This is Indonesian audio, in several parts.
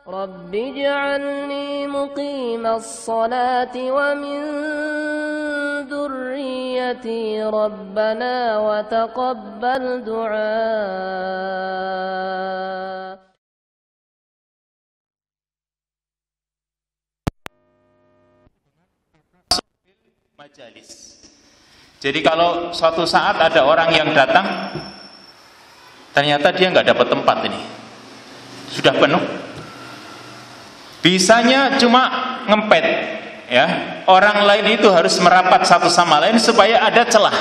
رب اجعلني مقيم الصلاة ومن ذريتي ربنا وتقبل دعاء. Majalis. Jadi kalau suatu saat ada orang yang datang, ternyata dia nggak dapat tempat, ini sudah penuh, bisanya cuma ngempet, ya. Orang lain itu harus merapat satu sama lain supaya ada celah,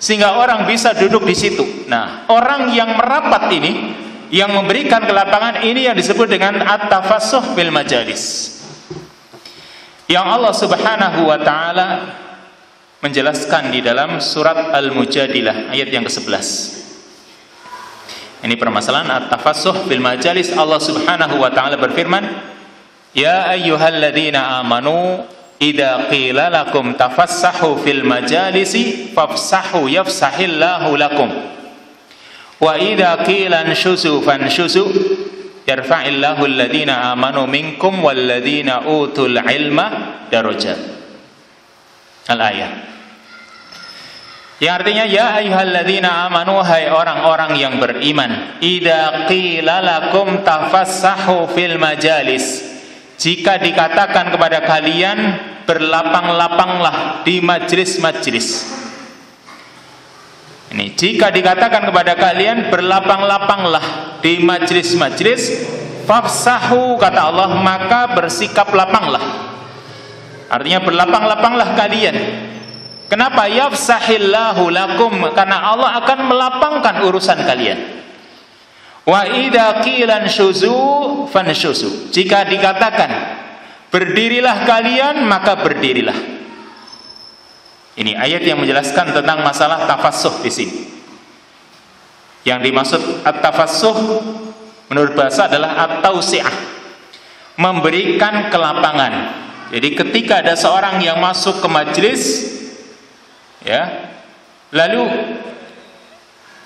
sehingga orang bisa duduk di situ. Nah, orang yang merapat ini, yang memberikan kelapangan ini yang disebut dengan at-tafassuh bil majalis, yang Allah Subhanahu wa taala menjelaskan di dalam surat Al-Mujadilah ayat yang ke-11. Ini permasalahan at-tafassuh bil majalis. Allah Subhanahu wa taala berfirman, "Ya ayyuhalladzina amanu idza qila lakum tafassahu fil majalisi fafsahu yafsahillahu lakum wa idza qila anshuzu fanshuzu yarfa'illahu alladzina amanu minkum walladzina utul ilma darajat." Al-ayat. Yang artinya, ya ayyuhalladzina amanu, hai orang-orang yang beriman, idza qila lakum tafassahu fil majalis, jika dikatakan kepada kalian berlapang-lapanglah di majlis-majlis. Ini, jika dikatakan kepada kalian berlapang-lapanglah di majlis-majlis, fafsahu, kata Allah, maka bersikap lapanglah. Artinya berlapang-lapanglah kalian. Kenapa? Yafsahillahu lakum, karena Allah akan melapangkan urusan kalian. Wa idza qila anshuzu fanshuzu, jika dikatakan berdirilah kalian, maka berdirilah. Ini ayat yang menjelaskan tentang masalah tafassuh di sini. Yang dimaksud at-tafassuh menurut bahasa adalah at-tausi'ah, memberikan kelapangan. Jadi ketika ada seorang yang masuk ke majelis, ya, lalu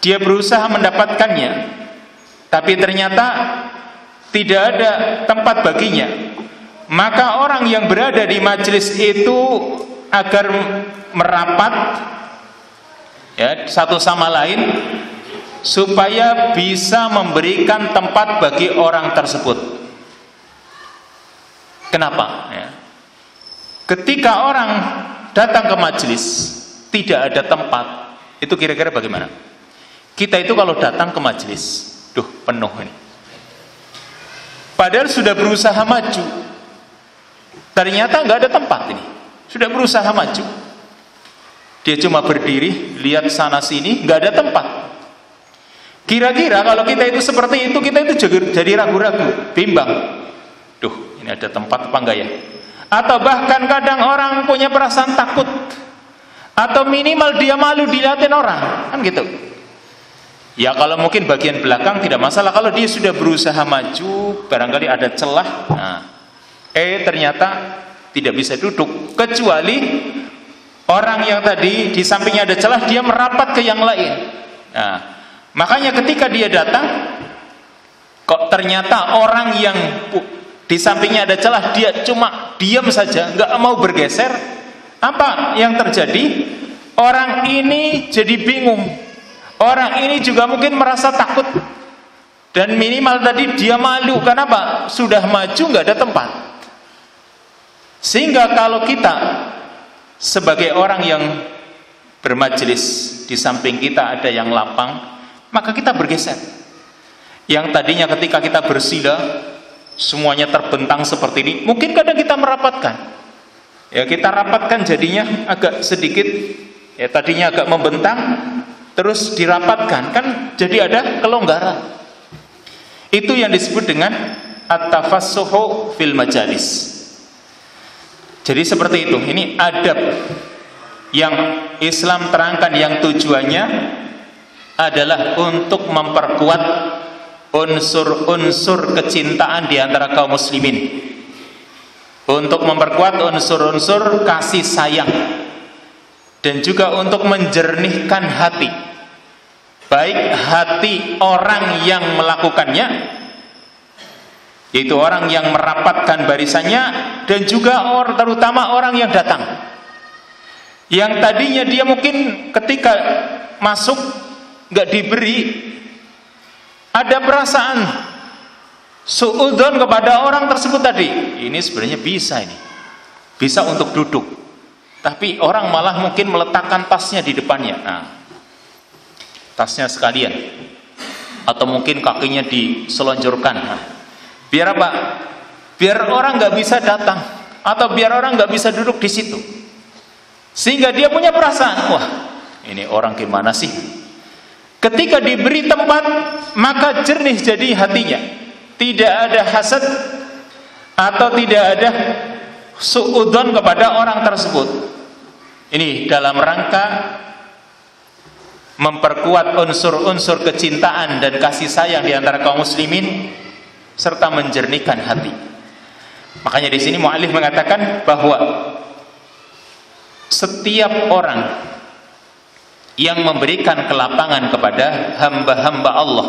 dia berusaha mendapatkannya, tapi ternyata tidak ada tempat baginya, maka orang yang berada di majelis itu agar merapat, ya, satu sama lain supaya bisa memberikan tempat bagi orang tersebut. Kenapa? Ya. Ketika orang datang ke majelis tidak ada tempat, itu kira-kira bagaimana? Kita itu kalau datang ke majelis, duh, penuh ini, padahal sudah berusaha maju, ternyata nggak ada tempat. Ini sudah berusaha maju, dia cuma berdiri, lihat sana sini, nggak ada tempat. Kira-kira kalau kita itu seperti itu, kita itu jadi ragu-ragu, bimbang, duh, ini ada tempat apa enggak ya? Atau bahkan kadang orang punya perasaan takut, atau minimal dia malu dilihatin orang, kan gitu. Ya kalau mungkin bagian belakang tidak masalah, kalau dia sudah berusaha maju, barangkali ada celah, nah, ternyata tidak bisa duduk, kecuali orang yang tadi di sampingnya ada celah, dia merapat ke yang lain. Nah, makanya ketika dia datang, kok ternyata orang yang di sampingnya ada celah, dia cuma diam saja, nggak mau bergeser. Apa yang terjadi? Orang ini jadi bingung, orang ini juga mungkin merasa takut, dan minimal tadi dia malu. Kenapa? Sudah maju nggak ada tempat. Sehingga kalau kita sebagai orang yang bermajelis, di samping kita ada yang lapang, maka kita bergeser. Yang tadinya ketika kita bersila semuanya terbentang seperti ini, mungkin kadang kita merapatkan, ya, kita rapatkan jadinya agak sedikit, ya, tadinya agak membentang terus dirapatkan, kan jadi ada kelonggaran. Itu yang disebut dengan at-tafassuhu fil majalis. Jadi seperti itu. Ini adab yang Islam terangkan, yang tujuannya adalah untuk memperkuat unsur-unsur kecintaan di antara kaum muslimin, untuk memperkuat unsur-unsur kasih sayang, dan juga untuk menjernihkan hati, baik hati orang yang melakukannya yaitu orang yang merapatkan barisannya, dan juga terutama orang yang datang, yang tadinya dia mungkin ketika masuk nggak diberi, ada perasaan suudzon kepada orang tersebut tadi. Ini sebenarnya bisa untuk duduk, tapi orang malah mungkin meletakkan tasnya di depannya. Nah, tasnya sekalian, atau mungkin kakinya diselonjorkan. Nah, biar apa? Biar orang nggak bisa datang, atau biar orang nggak bisa duduk di situ, sehingga dia punya perasaan, wah ini orang gimana sih? Ketika diberi tempat, maka jernih jadi hatinya, tidak ada hasad atau tidak ada suudzon kepada orang tersebut. Ini dalam rangka memperkuat unsur-unsur kecintaan dan kasih sayang di antara kaum muslimin, serta menjernihkan hati. Makanya di sini mu'allif mengatakan bahwa setiap orang yang memberikan kelapangan kepada hamba-hamba Allah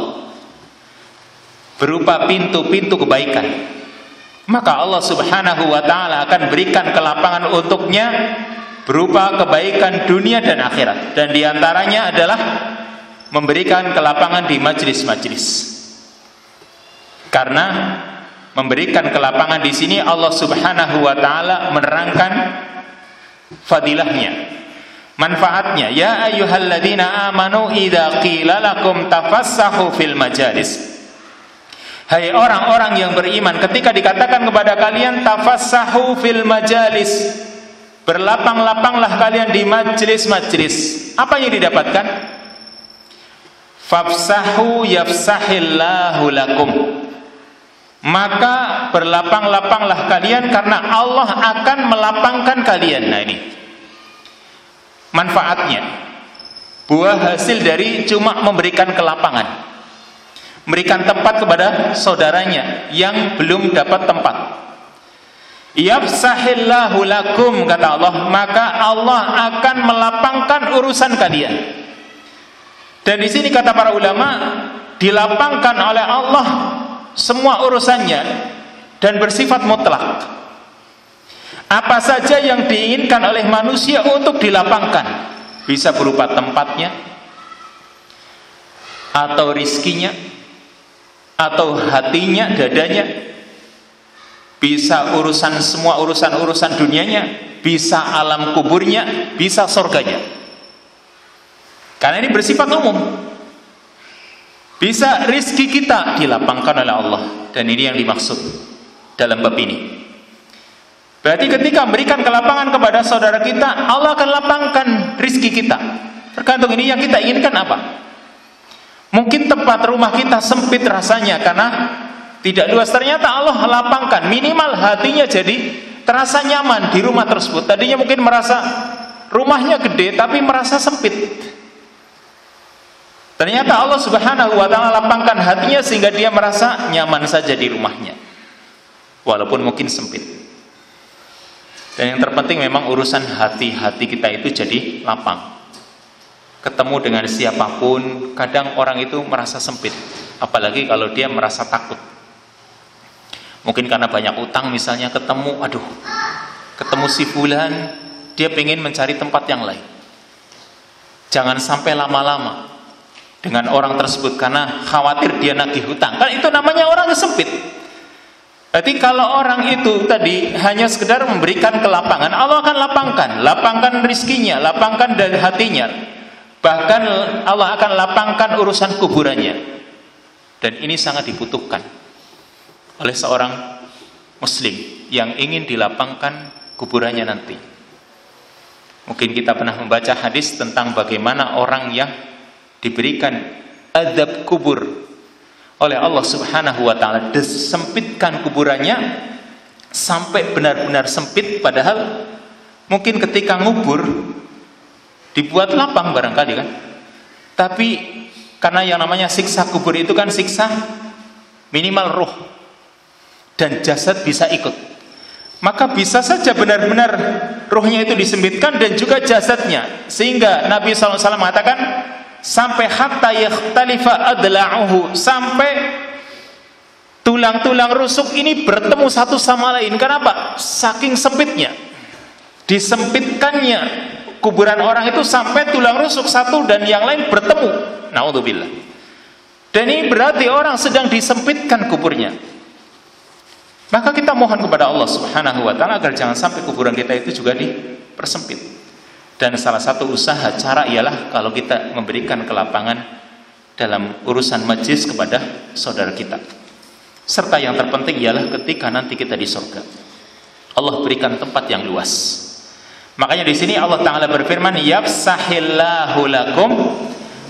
berupa pintu-pintu kebaikan, maka Allah subhanahu wa ta'ala akan berikan kelapangan untuknya berupa kebaikan dunia dan akhirat. Dan diantaranya adalah memberikan kelapangan di majlis-majlis. Karena memberikan kelapangan di sini Allah subhanahu wa ta'ala menerangkan fadilahnya, manfaatnya. Ya ayyuhalladzina amanu idza qila lakum tafassahu fil majalis. Hai orang-orang yang beriman, ketika dikatakan kepada kalian tafassahu fil majalis, berlapang-lapanglah kalian di majlis-majlis, apa yang didapatkan? Fafsahu yafsahillahu lakum, maka berlapang-lapanglah kalian karena Allah akan melapangkan kalian. Nah, ini manfaatnya, buah hasil dari cuma memberikan kelapangan, memberikan tempat kepada saudaranya yang belum dapat tempat. Yafsahillahu lakum, kata Allah, maka Allah akan melapangkan urusan kalian. Dan di sini kata para ulama, dilapangkan oleh Allah semua urusannya dan bersifat mutlak. Apa saja yang diinginkan oleh manusia untuk dilapangkan, bisa berupa tempatnya, atau rizkinya, atau hatinya, dadanya, bisa semua urusan dunianya, bisa alam kuburnya, bisa surganya. Karena ini bersifat umum. Bisa rizki kita dilapangkan oleh Allah, dan ini yang dimaksud dalam bab ini. Berarti ketika memberikan kelapangan kepada saudara kita, Allah akan lapangkan rizki kita. Tergantung ini yang kita inginkan apa. Mungkin tempat rumah kita sempit rasanya karena tidak luas, ternyata Allah lapangkan, minimal hatinya jadi terasa nyaman di rumah tersebut. Tadinya mungkin merasa rumahnya gede tapi merasa sempit, ternyata Allah subhanahu wa ta'ala lapangkan hatinya sehingga dia merasa nyaman saja di rumahnya walaupun mungkin sempit. Dan yang terpenting memang urusan hati-hati kita itu jadi lapang. Ketemu dengan siapapun, kadang orang itu merasa sempit, apalagi kalau dia merasa takut. Mungkin karena banyak utang misalnya, ketemu si fulan, dia pengen mencari tempat yang lain. Jangan sampai lama-lama dengan orang tersebut karena khawatir dia nagih hutang. Kan itu namanya orang yang sempit. Berarti kalau orang itu tadi hanya sekedar memberikan kelapangan, Allah akan lapangkan rizkinya, lapangkan dari hatinya. Bahkan Allah akan lapangkan urusan kuburannya. Dan ini sangat dibutuhkan oleh seorang muslim yang ingin dilapangkan kuburannya nanti. Mungkin kita pernah membaca hadis tentang bagaimana orang yang diberikan azab kubur oleh Allah subhanahu wa ta'ala, disempitkan kuburannya sampai benar-benar sempit, padahal mungkin ketika ngubur dibuat lapang barangkali kan, tapi karena yang namanya siksa kubur itu kan siksa minimal roh dan jasad bisa ikut, maka bisa saja benar-benar rohnya itu disempitkan dan juga jasadnya, sehingga Nabi SAW mengatakan sampai hatta yakhtalifa adla'uhu, sampai tulang-tulang rusuk ini bertemu satu sama lain. Kenapa? Saking sempitnya, disempitkannya kuburan orang itu sampai tulang rusuk satu dan yang lain bertemu. Naudzubillah. Dan ini berarti orang sedang disempitkan kuburnya. Maka kita mohon kepada Allah Subhanahu wa taala agar jangan sampai kuburan kita itu juga dipersempit. Dan salah satu usaha cara ialah kalau kita memberikan kelapangan dalam urusan majlis kepada saudara kita. Serta yang terpenting ialah ketika nanti kita di surga, Allah berikan tempat yang luas. Makanya di sini Allah Ta'ala berfirman, yafsahillahu lakum,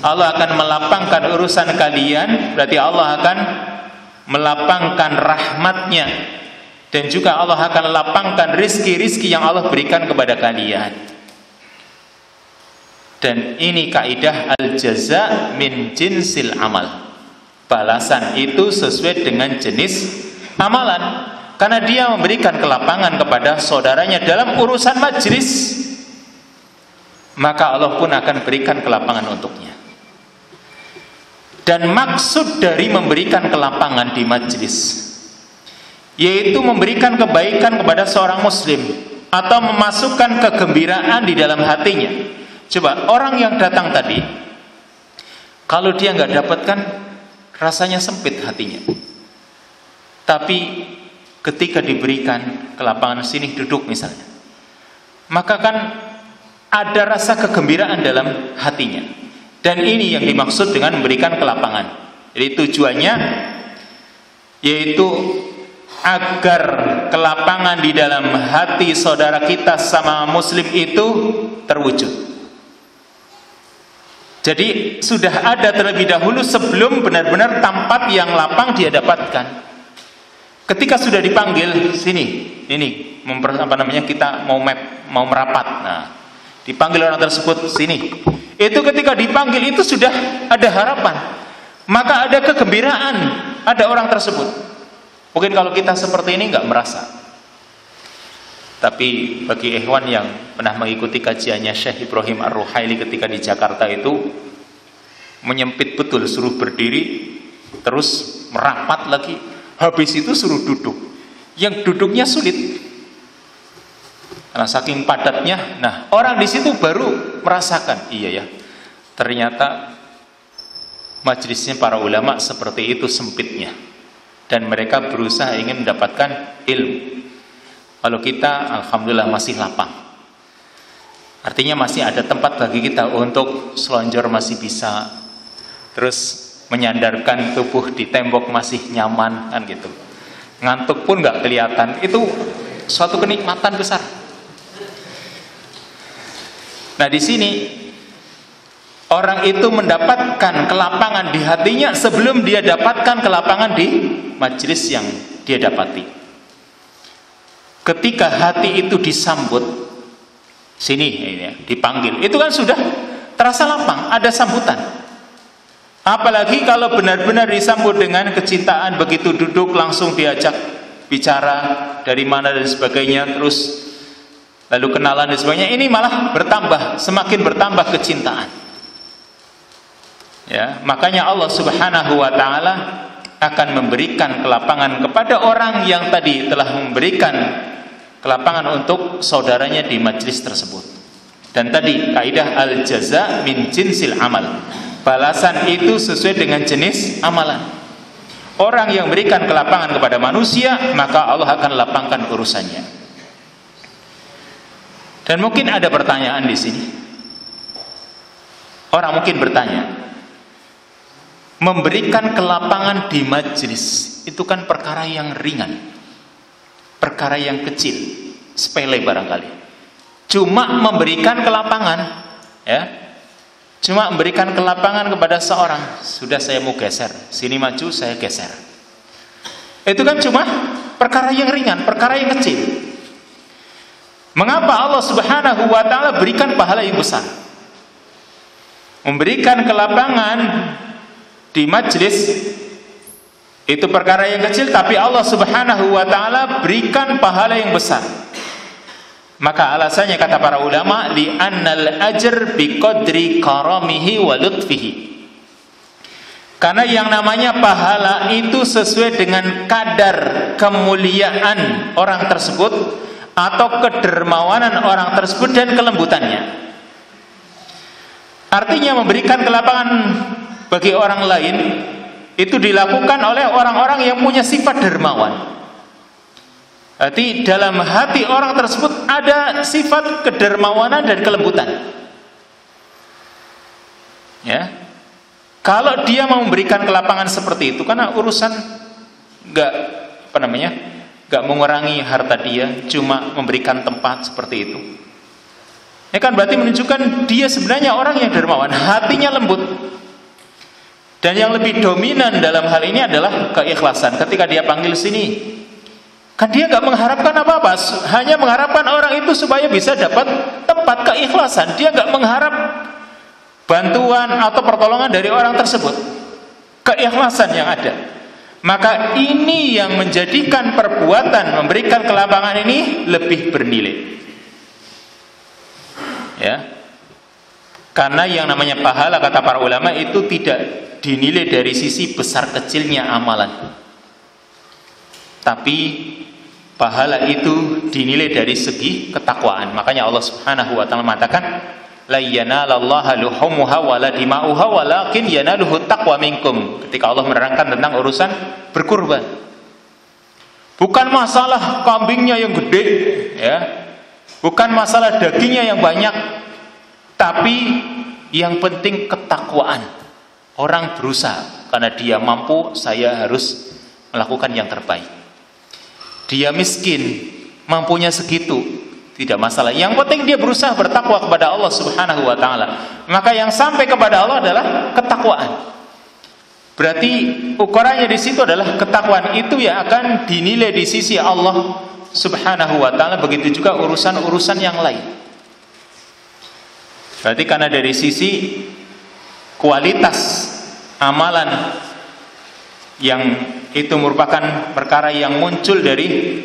Allah akan melapangkan urusan kalian. Berarti Allah akan melapangkan rahmatnya, dan juga Allah akan lapangkan rizki-rizki yang Allah berikan kepada kalian. Dan ini kaidah al-jaza min jinsil amal. Balasan itu sesuai dengan jenis amalan. Karena dia memberikan kelapangan kepada saudaranya dalam urusan majlis, maka Allah pun akan berikan kelapangan untuknya. Dan maksud dari memberikan kelapangan di majlis, yaitu memberikan kebaikan kepada seorang muslim atau memasukkan kegembiraan di dalam hatinya. Coba orang yang datang tadi, kalau dia nggak dapatkan, rasanya sempit hatinya. Tapi ketika diberikan kelapangan, sini duduk misalnya, maka kan ada rasa kegembiraan dalam hatinya. Dan ini yang dimaksud dengan memberikan kelapangan. Jadi tujuannya yaitu agar kelapangan di dalam hati saudara kita sama muslim itu terwujud. Jadi sudah ada terlebih dahulu sebelum benar-benar tempat yang lapang dia dapatkan. Ketika sudah dipanggil, sini, ini kita mau merapat. Nah, dipanggil orang tersebut, sini. Itu ketika dipanggil itu sudah ada harapan. Maka ada kegembiraan, ada orang tersebut. Mungkin kalau kita seperti ini nggak merasa. Tapi bagi ikhwan yang pernah mengikuti kajiannya Syekh Ibrahim Ar-Ruhaili ketika di Jakarta itu, menyempit betul, suruh berdiri, terus merapat lagi, habis itu suruh duduk. Yang duduknya sulit karena saking padatnya. Nah, orang di situ baru merasakan, iya ya, ternyata majelisnya para ulama seperti itu sempitnya, dan mereka berusaha ingin mendapatkan ilmu. Kalau kita alhamdulillah masih lapang, artinya masih ada tempat bagi kita untuk selonjor, masih bisa, terus menyandarkan tubuh di tembok masih nyaman kan gitu. Ngantuk pun nggak kelihatan. Itu suatu kenikmatan besar. Nah, di sini orang itu mendapatkan kelapangan di hatinya sebelum dia dapatkan kelapangan di majelis yang dia dapati. Ketika hati itu disambut, sini ini ya, dipanggil, itu kan sudah terasa lapang, ada sambutan. Apalagi kalau benar-benar disambut dengan kecintaan, begitu duduk langsung diajak bicara dari mana dan sebagainya, terus lalu kenalan dan sebagainya, ini malah bertambah, semakin bertambah kecintaan. Ya, makanya Allah Subhanahu wa taala akan memberikan kelapangan kepada orang yang tadi telah memberikan kelapangan untuk saudaranya di majlis tersebut. Dan tadi kaidah al-jaza min jinsil amal. Balasan itu sesuai dengan jenis amalan. Orang yang berikan kelapangan kepada manusia, maka Allah akan lapangkan urusannya. Dan mungkin ada pertanyaan di sini. Orang mungkin bertanya, memberikan kelapangan di majlis itu kan perkara yang ringan, perkara yang kecil, sepele barangkali. Cuma memberikan kelapangan, ya, cuma memberikan kelapangan kepada seorang, sudah saya mau geser, sini maju saya geser. Itu kan cuma perkara yang ringan, perkara yang kecil. Mengapa Allah Subhanahu wa taala berikan pahala yang besar? Memberikan kelapangan di majlis itu perkara yang kecil, tapi Allah Subhanahu wa taala berikan pahala yang besar. Maka alasannya kata para ulama, li annal ajr bi qadri karamihi wa lutfihi. Karena yang namanya pahala itu sesuai dengan kadar kemuliaan orang tersebut atau kedermawanan orang tersebut dan kelembutannya. Artinya memberikan kelapangan bagi orang lain itu dilakukan oleh orang-orang yang punya sifat dermawan. Berarti dalam hati orang tersebut ada sifat kedermawanan dan kelembutan. Ya. Kalau dia mau memberikan kelapangan seperti itu, karena urusan nggak mengurangi harta dia, cuma memberikan tempat seperti itu. Ini kan berarti menunjukkan dia sebenarnya orang yang dermawan, hatinya lembut. Dan yang lebih dominan dalam hal ini adalah keikhlasan. Ketika dia panggil sini, kan dia nggak mengharapkan apa-apa, hanya mengharapkan orang itu supaya bisa dapat tempat, keikhlasan. Dia nggak mengharap bantuan atau pertolongan dari orang tersebut, keikhlasan yang ada. Maka ini yang menjadikan perbuatan memberikan kelapangan ini lebih bernilai, ya. Karena yang namanya pahala, kata para ulama, itu tidak dinilai dari sisi besar kecilnya amalan, tapi pahala itu dinilai dari segi ketakwaan. Makanya Allah Subhanahu wa taala mengatakan, la yanalallaha luhumuha wala dima'uha walakin yanaluhu taqwa minkum. Ketika Allah menerangkan tentang urusan berkurban, bukan masalah kambingnya yang gede, ya, bukan masalah dagingnya yang banyak, tapi yang penting ketakwaan. Orang berusaha karena dia mampu, saya harus melakukan yang terbaik. Dia miskin, mampunya segitu, tidak masalah. Yang penting dia berusaha bertakwa kepada Allah Subhanahu wa taala. Maka yang sampai kepada Allah adalah ketakwaan. Berarti ukurannya di situ adalah ketakwaan, itu yang akan dinilai di sisi Allah Subhanahu wa taala. Begitu juga urusan-urusan yang lain. Berarti karena dari sisi kualitas amalan yang itu merupakan perkara yang muncul dari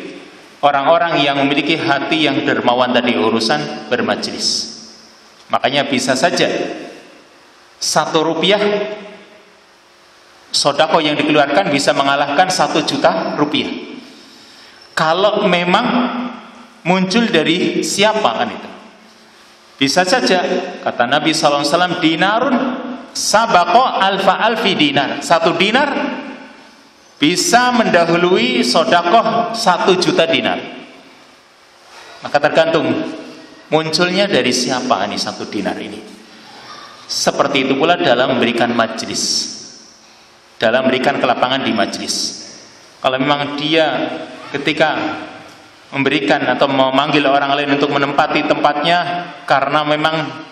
orang-orang yang memiliki hati yang dermawan tadi, urusan bermajlis. Makanya bisa saja 1 rupiah sedekah yang dikeluarkan bisa mengalahkan 1 juta rupiah. Kalau memang muncul dari siapa, kan itu. Bisa saja, kata Nabi SAW, dinarun sabaqa alfa alfi dinar. 1 dinar bisa mendahului sedekah 1 juta dinar. Maka tergantung munculnya dari siapa ini 1 dinar ini. Seperti itu pula dalam memberikan majlis, dalam memberikan kelapangan di majlis. Kalau memang dia ketika memberikan atau memanggil orang lain untuk menempati tempatnya karena memang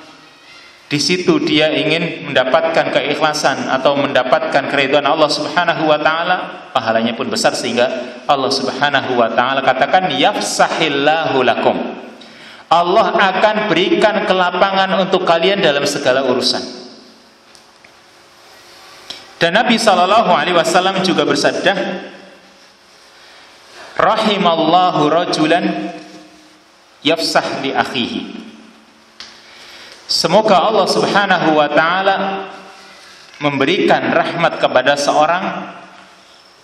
di situ dia ingin mendapatkan keikhlasan atau mendapatkan keridhaan Allah Subhanahu wa taala, pahalanya pun besar, sehingga Allah Subhanahu wa taala katakan yafsahillahu lakum. Allah akan berikan kelapangan untuk kalian dalam segala urusan. Dan Nabi sallallahu alaihi wasallam juga bersabda, rahimallahu rajulan yafsah li akhihi. Semoga Allah Subhanahu wa taala memberikan rahmat kepada seorang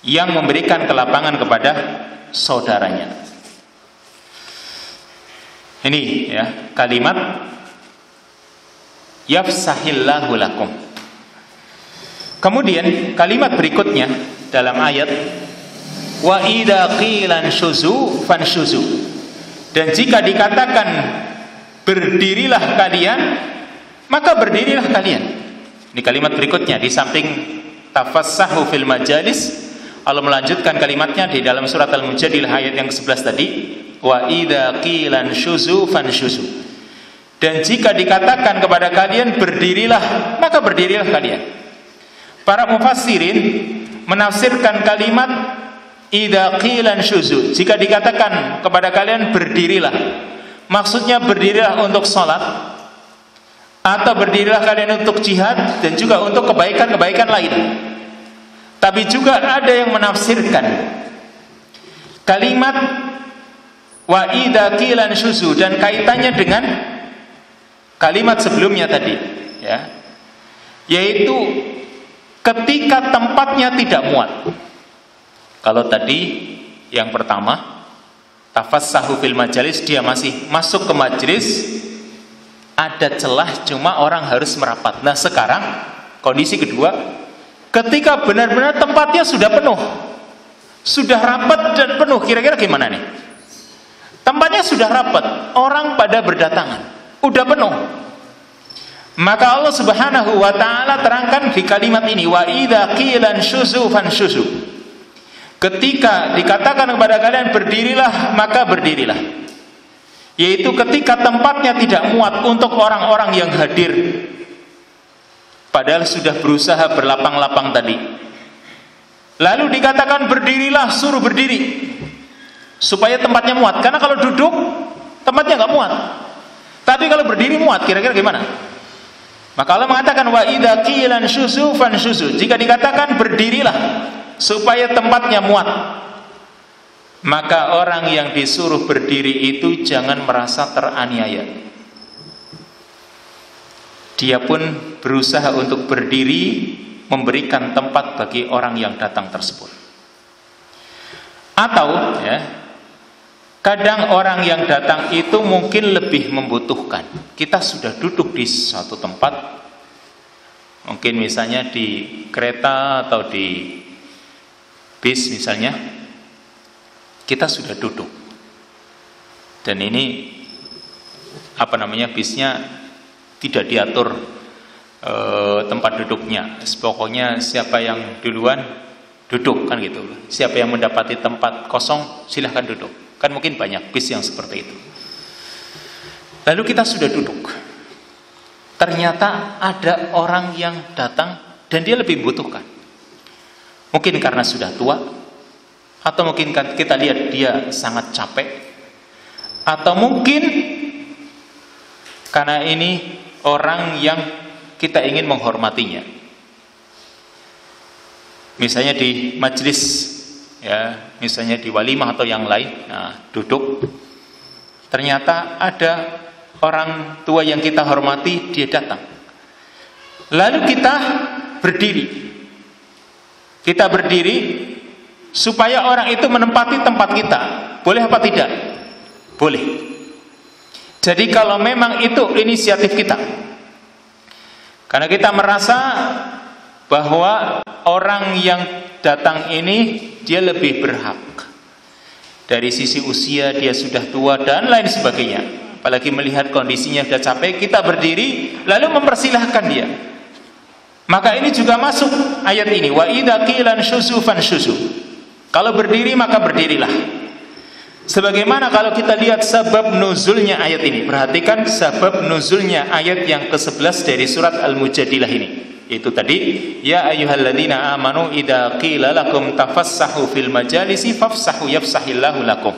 yang memberikan kelapangan kepada saudaranya. Ini ya, kalimat yafsahillahu lakum. Kemudian kalimat berikutnya dalam ayat, wa idza qilan syuzu fanshuzu. Dan jika dikatakan berdirilah kalian, maka berdirilah kalian. Ini kalimat berikutnya, di samping tafassahu fil majalis, Allah melanjutkan kalimatnya di dalam surat Al-Mujadilah ayat yang ke-11 tadi, wa idza qilan syuzu fanshuzu. Dan jika dikatakan kepada kalian berdirilah, maka berdirilah kalian. Para mufassirin menafsirkan kalimat idza qilan syuzu, jika dikatakan kepada kalian berdirilah, maksudnya berdirilah untuk sholat, atau berdirilah kalian untuk jihad, dan juga untuk kebaikan-kebaikan lain. Tapi juga ada yang menafsirkan kalimat wa idza qilan syuzu dan kaitannya dengan kalimat sebelumnya tadi, ya, yaitu ketika tempatnya tidak muat. Kalau tadi yang pertama, tafassahu fil majalis, dia masih masuk ke majelis, ada celah, cuma orang harus merapat. Nah sekarang kondisi kedua, ketika benar-benar tempatnya sudah penuh, sudah rapat dan penuh, kira-kira gimana nih? Tempatnya sudah rapat, orang pada berdatangan, udah penuh. Maka Allah Subhanahu wa ta'ala terangkan di kalimat ini, wa idza qila anshuzu fanshuzu. Ketika dikatakan kepada kalian berdirilah, maka berdirilah. Yaitu ketika tempatnya tidak muat untuk orang-orang yang hadir, padahal sudah berusaha berlapang-lapang tadi. Lalu dikatakan berdirilah, suruh berdiri supaya tempatnya muat. Karena kalau duduk tempatnya nggak muat. Tapi kalau berdiri muat, kira-kira gimana? Maka Allah mengatakan wa idza qila anshuzu fanshuzu. Jika dikatakan berdirilah supaya tempatnya muat, maka orang yang disuruh berdiri itu jangan merasa teraniaya. Dia pun berusaha untuk berdiri, memberikan tempat bagi orang yang datang tersebut. Atau ya, kadang orang yang datang itu mungkin lebih membutuhkan. Kita sudah duduk di suatu tempat, mungkin misalnya di kereta atau di bis misalnya, kita sudah duduk. Dan ini bisnya tidak diatur tempat duduknya. Pokoknya siapa yang duluan duduk, kan gitu. Siapa yang mendapati tempat kosong silahkan duduk. Kan mungkin banyak bis yang seperti itu. Lalu kita sudah duduk, ternyata ada orang yang datang dan dia lebih membutuhkan. Mungkin karena sudah tua, atau mungkin kita lihat dia sangat capek, atau mungkin karena ini orang yang kita ingin menghormatinya. Misalnya di majelis, ya, misalnya di walimah atau yang lain, nah, duduk, ternyata ada orang tua yang kita hormati, dia datang. Lalu kita berdiri. Kita berdiri supaya orang itu menempati tempat kita. Boleh apa tidak? Boleh. Jadi kalau memang itu inisiatif kita, karena kita merasa bahwa orang yang datang ini dia lebih berhak. Dari sisi usia dia sudah tua dan lain sebagainya. Apalagi melihat kondisinya sudah capek, kita berdiri lalu mempersilahkan dia. Maka ini juga masuk ayat ini, wa idza qila anshuzu fanshuzu. Kalau berdiri maka berdirilah. Sebagaimana kalau kita lihat sabab nuzulnya ayat ini, perhatikan sabab nuzulnya ayat yang ke-11 dari surat Al-Mujadilah ini. Itu tadi, ya ayyuhalladzina amanu idza qila lakum tafassahu fil majalisi fafsahu yafsahillahu lakum.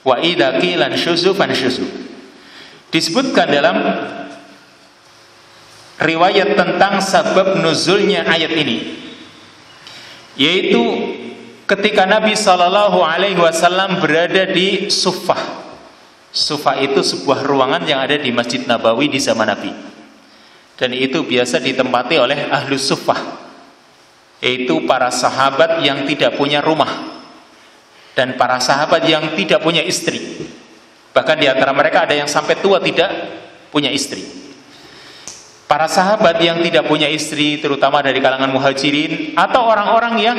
Wa idza qila anshuzu fanshuzu. Disebutkan dalam riwayat tentang sabab nuzulnya ayat ini, yaitu ketika Nabi SAW berada di Suffah. Suffah itu sebuah ruangan yang ada di Masjid Nabawi di zaman Nabi, dan itu biasa ditempati oleh ahlu Suffah, yaitu para sahabat yang tidak punya rumah dan para sahabat yang tidak punya istri. Bahkan di antara mereka ada yang sampai tua tidak punya istri. Para sahabat yang tidak punya istri, terutama dari kalangan muhajirin, atau orang-orang yang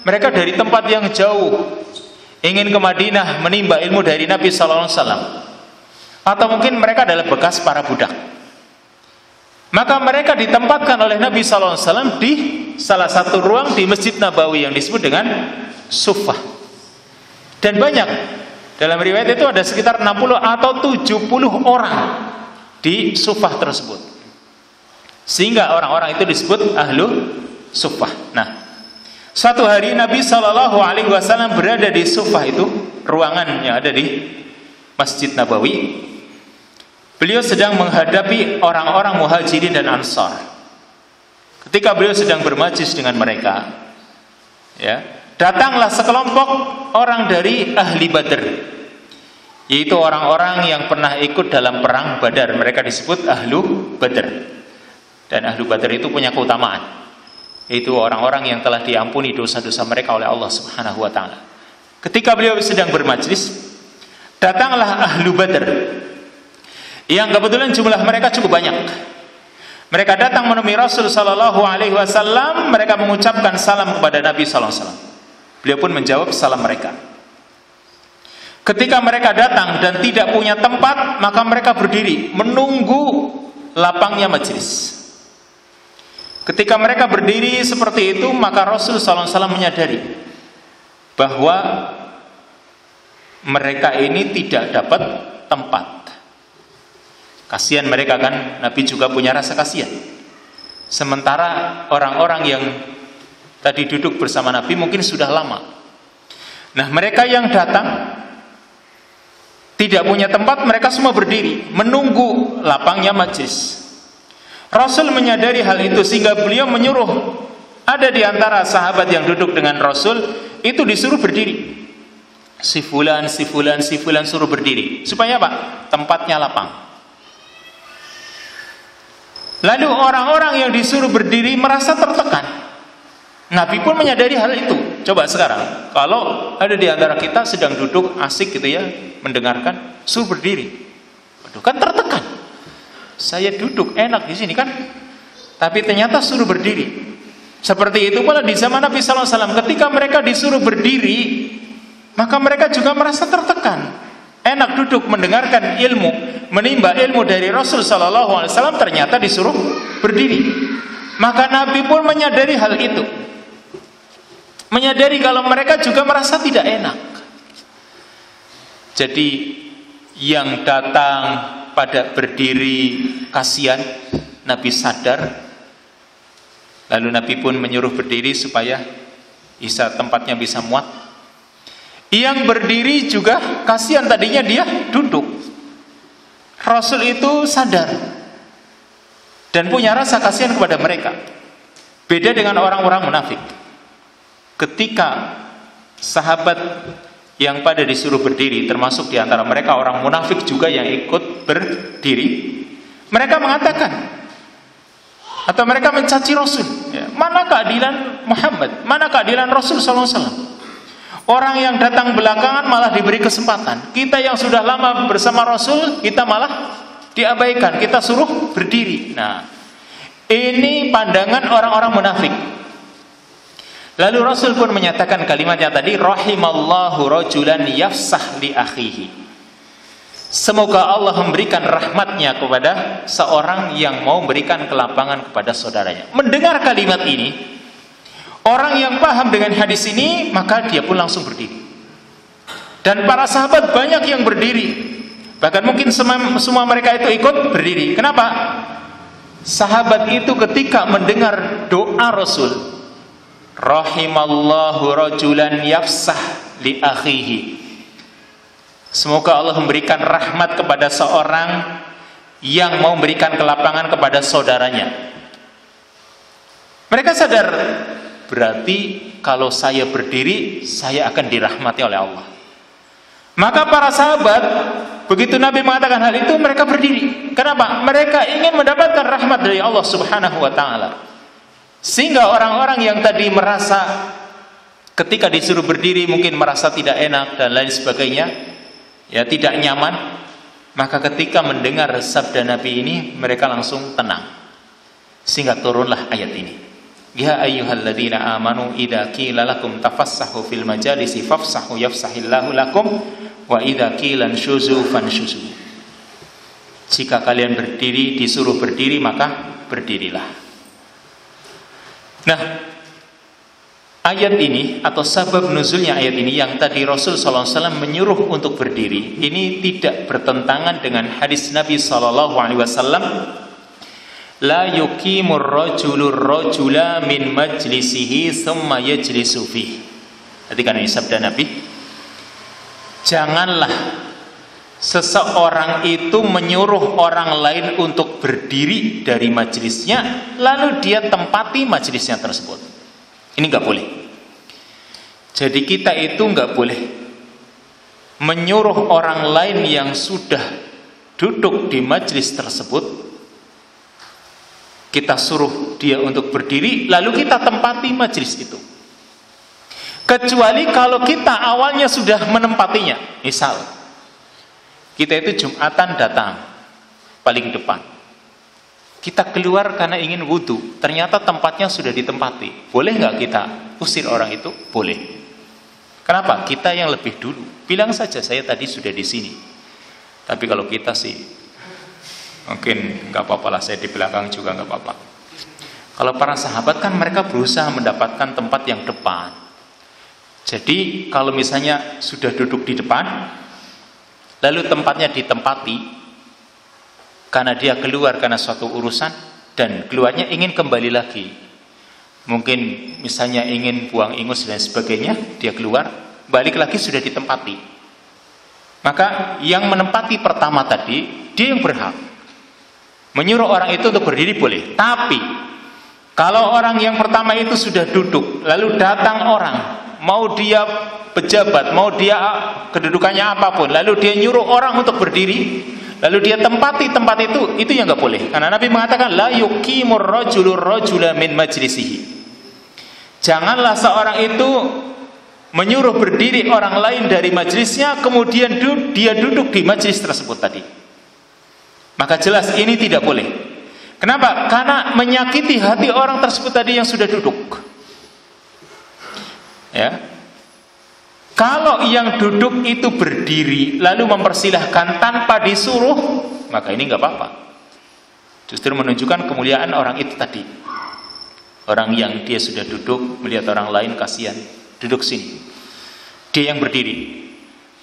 mereka dari tempat yang jauh ingin ke Madinah menimba ilmu dari Nabi SAW, atau mungkin mereka adalah bekas para budak, maka mereka ditempatkan oleh Nabi SAW di salah satu ruang di Masjid Nabawi yang disebut dengan Suffah. Dan banyak, dalam riwayat itu ada sekitar 60 atau 70 orang di Suffah tersebut, sehingga orang-orang itu disebut ahlu Suffah. Nah, suatu hari Nabi SAW berada di Suffah itu, ruangan yang ada di Masjid Nabawi. Beliau sedang menghadapi orang-orang muhajirin dan ansar. Ketika beliau sedang bermajlis dengan mereka, ya, datanglah sekelompok orang dari ahli Badr, yaitu orang-orang yang pernah ikut dalam perang Badar. Mereka disebut ahlu Badr. Dan ahlu Badr itu punya keutamaan. Itu orang-orang yang telah diampuni dosa-dosa mereka oleh Allah Subhanahu wa taala. Ketika beliau sedang bermajlis, datanglah ahlu Badr yang kebetulan jumlah mereka cukup banyak. Mereka datang menemui Rasul sallallahu alaihi wasallam, mereka mengucapkan salam kepada Nabi sallallahu alaihi wasallam. Beliau pun menjawab salam mereka. Ketika mereka datang dan tidak punya tempat, maka mereka berdiri menunggu lapangnya majelis. Ketika mereka berdiri seperti itu, maka Rasul sallallahu alaihi wasallam menyadari bahwa mereka ini tidak dapat tempat. Kasihan mereka kan, Nabi juga punya rasa kasihan. Sementara orang-orang yang tadi duduk bersama Nabi mungkin sudah lama. Nah, mereka yang datang tidak punya tempat, mereka semua berdiri menunggu lapangnya majelis. Rasul menyadari hal itu sehingga beliau menyuruh ada di antara sahabat yang duduk dengan Rasul itu disuruh berdiri. Si fulan suruh berdiri. Supaya apa? Tempatnya lapang. Lalu orang-orang yang disuruh berdiri merasa tertekan. Nabi pun menyadari hal itu. Coba sekarang, kalau ada di antara kita sedang duduk asik gitu ya, mendengarkan, suruh berdiri. Waduh, kan tertekan. Saya duduk enak di sini kan, tapi ternyata suruh berdiri. Seperti itu pula di zaman Nabi sallallahu alaihi wasallam, ketika mereka disuruh berdiri, maka mereka juga merasa tertekan. Enak duduk mendengarkan ilmu, menimba ilmu dari Rasul sallallahu alaihi wasallam, ternyata disuruh berdiri. Maka Nabi pun menyadari hal itu. Menyadari kalau mereka juga merasa tidak enak. Jadi yang datang pada berdiri kasihan, Nabi sadar. Lalu Nabi pun menyuruh berdiri supaya tempatnya bisa muat. Yang berdiri juga kasihan, tadinya dia duduk. Rasul itu sadar dan punya rasa kasihan kepada mereka. Beda dengan orang-orang munafik. Ketika sahabat yang pada disuruh berdiri, termasuk di antara mereka orang munafik juga yang ikut berdiri, mereka mengatakan atau mereka mencaci Rasul, ya, mana keadilan Muhammad, mana keadilan Rasul sallallahu alaihi wasallam. Orang yang datang belakangan malah diberi kesempatan. Kita yang sudah lama bersama Rasul, kita malah diabaikan, kita suruh berdiri. Nah, ini pandangan orang-orang munafik. Lalu Rasul pun menyatakan kalimatnya tadi, rahimallahu rajulan yafsah li akhihi. Semoga Allah memberikan rahmatnya kepada seorang yang mau memberikan kelapangan kepada saudaranya. Mendengar kalimat ini, orang yang paham dengan hadis ini, maka dia pun langsung berdiri. Dan para sahabat banyak yang berdiri. Bahkan mungkin semua mereka itu ikut berdiri. Kenapa? Sahabat itu ketika mendengar doa Rasul, rahimallahu rajulan yafsah li akhihi, semoga Allah memberikan rahmat kepada seorang yang mau memberikan kelapangan kepada saudaranya. Mereka sadar, berarti kalau saya berdiri, saya akan dirahmati oleh Allah. Maka para sahabat, begitu Nabi mengatakan hal itu, mereka berdiri. Kenapa? Mereka ingin mendapatkan rahmat dari Allah Subhanahu wa ta'ala. Sehingga orang-orang yang tadi merasa ketika disuruh berdiri mungkin merasa tidak enak dan lain sebagainya, ya tidak nyaman, maka ketika mendengar sabda Nabi ini mereka langsung tenang. Sehingga turunlah ayat ini. Ya ayyuhalladzina amanu idza qila lakum tafassahu fil majalisi fafsahu yafsahillahu lakum wa idza qila anshuzu fanshuzu. Jika kalian berdiri, disuruh berdiri, maka berdirilah. Nah, ayat ini atau sabab nuzulnya ayat ini yang tadi Rasul sallallahu alaihi wasallam menyuruh untuk berdiri, ini tidak bertentangan dengan hadis Nabi sallallahu alaihi wasallam, la yuqimur rajulur rajula min majlisihi thumma yajlisu fihi. Jadi kan ini sabda Nabi, janganlah seseorang itu menyuruh orang lain untuk berdiri dari majelisnya lalu dia tempati majelisnya tersebut. Ini nggak boleh. Jadi kita itu nggak boleh menyuruh orang lain yang sudah duduk di majelis tersebut, kita suruh dia untuk berdiri, lalu kita tempati majelis itu. Kecuali kalau kita awalnya sudah menempatinya. Misal kita itu Jumatan datang paling depan, kita keluar karena ingin wudhu, ternyata tempatnya sudah ditempati, boleh nggak kita usir orang itu? Boleh. Kenapa? Kita yang lebih dulu. Bilang saja, saya tadi sudah di sini. Tapi kalau kita sih mungkin nggak apa-apa lah, saya di belakang juga nggak apa-apa. Kalau para sahabat kan mereka berusaha mendapatkan tempat yang depan. Jadi kalau misalnya sudah duduk di depan, lalu tempatnya ditempati karena dia keluar karena suatu urusan dan keluarnya ingin kembali lagi, mungkin misalnya ingin buang ingus dan sebagainya, dia keluar, balik lagi sudah ditempati, maka yang menempati pertama tadi dia yang berhak. Menyuruh orang itu untuk berdiri boleh. Tapi kalau orang yang pertama itu sudah duduk, lalu datang orang, mau dia pejabat, mau dia kedudukannya apapun, lalu dia nyuruh orang untuk berdiri, lalu dia tempati tempat itu yang nggak boleh. Karena Nabi mengatakan la yuqimur rajulur rajula min majlisihi. Janganlah seorang itu menyuruh berdiri orang lain dari majlisnya, kemudian dia duduk di majlis tersebut tadi. Maka jelas ini tidak boleh. Kenapa? Karena menyakiti hati orang tersebut tadi yang sudah duduk. Ya. Kalau yang duduk itu berdiri lalu mempersilahkan tanpa disuruh, maka ini nggak apa-apa. Justru menunjukkan kemuliaan orang itu tadi. Orang yang dia sudah duduk melihat orang lain kasihan, duduk sini. Dia yang berdiri.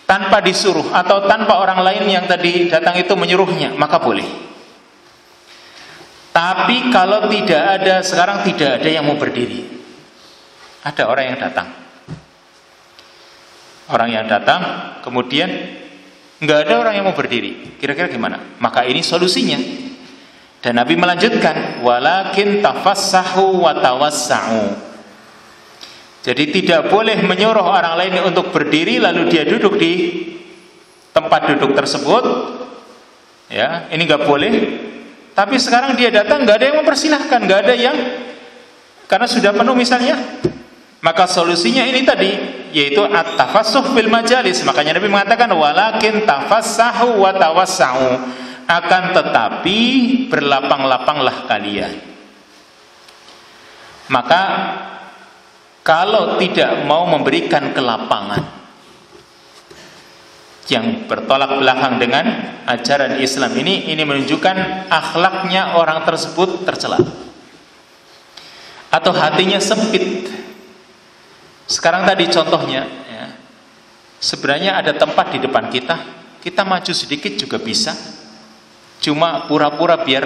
Tanpa disuruh atau tanpa orang lain yang tadi datang itu menyuruhnya, maka boleh. Tapi kalau tidak ada, sekarang tidak ada yang mau berdiri, ada orang yang datang, kemudian nggak ada orang yang mau berdiri, kira-kira gimana? Maka ini solusinya. Dan Nabi melanjutkan, walakin tafassahu wa tawassa'u. Jadi tidak boleh menyuruh orang lain untuk berdiri lalu dia duduk di tempat duduk tersebut. Ya, ini nggak boleh. Tapi sekarang dia datang, nggak ada yang mempersilahkan, nggak ada yang, karena sudah penuh misalnya. Maka solusinya ini tadi, yaitu at-tafassuh fil majalis. Makanya Nabi mengatakan walakin tafassahu wa tawassa'u. Akan tetapi berlapang-lapanglah kalian. Maka kalau tidak mau memberikan kelapangan yang bertolak belakang dengan ajaran Islam ini menunjukkan akhlaknya orang tersebut tercela atau hatinya sempit. Sekarang tadi contohnya, ya, sebenarnya ada tempat di depan kita, kita maju sedikit juga bisa, cuma pura-pura biar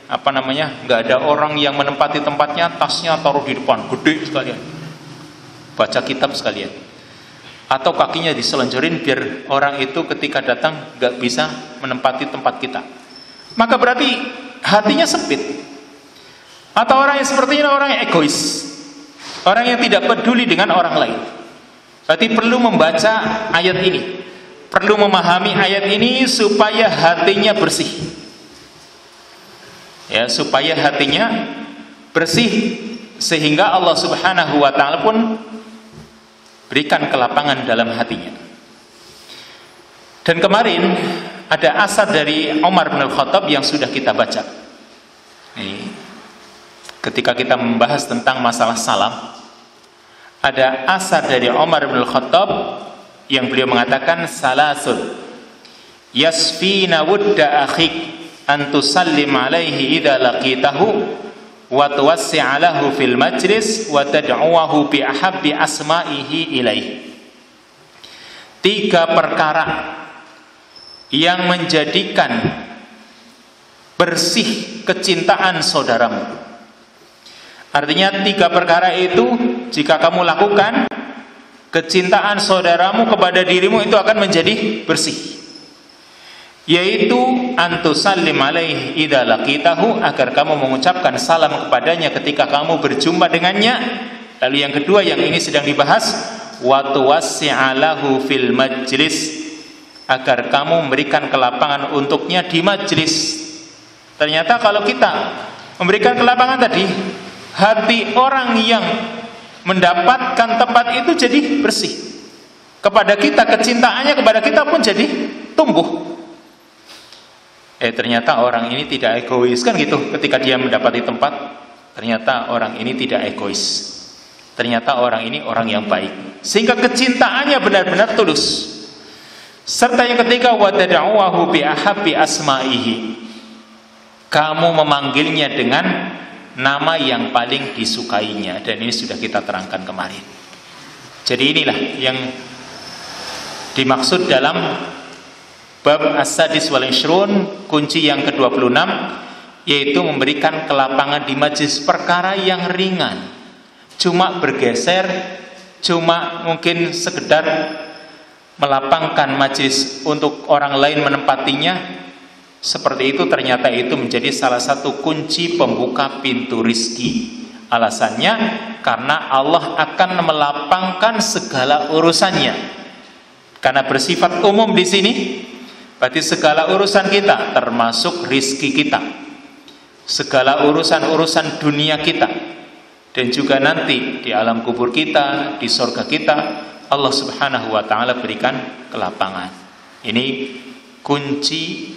nggak ada orang yang menempati tempatnya, tasnya taruh di depan, gede sekalian, baca kitab sekalian, atau kakinya diselonjorin biar orang itu ketika datang nggak bisa menempati tempat kita. Maka berarti hatinya sempit. Atau orang yang seperti ini orang yang egois, orang yang tidak peduli dengan orang lain. Berarti perlu membaca ayat ini, perlu memahami ayat ini supaya hatinya bersih, ya, supaya hatinya bersih, sehingga Allah Subhanahu wa Ta'ala pun berikan kelapangan dalam hatinya. Dan kemarin ada asar dari Umar bin Khattab yang sudah kita baca. Nih, ketika kita membahas tentang masalah salam, ada asar dari Umar bin Khattab yang beliau mengatakan salasun yasfina wudda akhik an tusallim alaihi idza laqitahu wa tuwassi'a lahu fil majlis wa tad'uhu bi ahabbi asma'ihi ilaih. 3 perkara yang menjadikan bersih kecintaan saudaramu. Artinya 3 perkara itu jika kamu lakukan, kecintaan saudaramu kepada dirimu itu akan menjadi bersih. Yaitu antusallim alaihi idza laqitahu, agar kamu mengucapkan salam kepadanya ketika kamu berjumpa dengannya. Lalu yang kedua yang ini sedang dibahas, wa tuwassi'a lahu fil majlis, agar kamu memberikan kelapangan untuknya di majlis. Ternyata kalau kita memberikan kelapangan tadi, hati orang yang mendapatkan tempat itu jadi bersih. Kepada kita, kecintaannya kepada kita pun jadi tumbuh. Ternyata orang ini tidak egois, kan gitu. Ketika dia mendapati tempat, ternyata orang ini tidak egois. Ternyata orang ini orang yang baik, sehingga kecintaannya benar-benar tulus. Serta yang ketiga, wadada'uhu bi ahabbi asma'ihi, kamu memanggilnya dengan nama yang paling disukainya. Dan ini sudah kita terangkan kemarin. Jadi inilah yang dimaksud dalam bab as-sadis wal ishrun, kunci yang ke-26, yaitu memberikan kelapangan di majlis perkara yang ringan. Cuma bergeser, cuma mungkin sekedar melapangkan majlis untuk orang lain menempatinya, seperti itu ternyata itu menjadi salah satu kunci pembuka pintu rizki. Alasannya karena Allah akan melapangkan segala urusannya. Karena bersifat umum di sini, berarti segala urusan kita, termasuk rizki kita, segala urusan-urusan dunia kita, dan juga nanti di alam kubur kita, di surga kita, Allah Subhanahu wa ta'ala berikan kelapangan. Ini kunci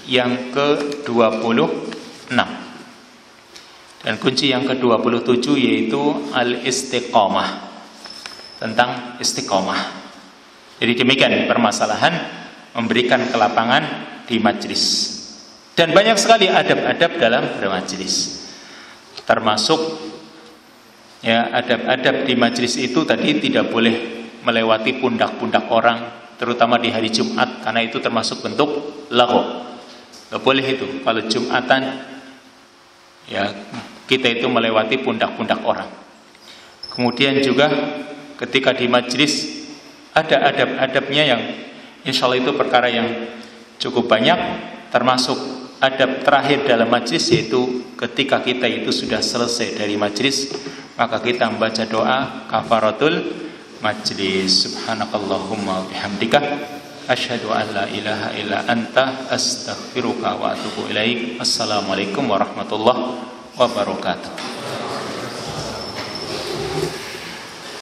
yang ke-26. Dan kunci yang ke-27 yaitu al-istiqamah, tentang istiqamah. Jadi demikian permasalahan memberikan kelapangan di majlis. Dan banyak sekali adab-adab dalam bermajlis. Termasuk ya, adab-adab di majlis itu tadi tidak boleh melewati pundak-pundak orang, terutama di hari Jumat, karena itu termasuk bentuk lagho. Gak boleh itu. Kalau Jumatan ya kita itu melewati pundak-pundak orang. Kemudian juga ketika di majlis ada adab-adabnya yang insya Allah itu perkara yang cukup banyak. Termasuk adab terakhir dalam majlis, yaitu ketika kita itu sudah selesai dari majlis, maka kita membaca doa kafaratul majlis. Subhanakallahumma bihamdika asyhadu an la ilaha illa anta astaghfiruka wa atubu ilaik. Assalamualaikum warahmatullahi wabarakatuh.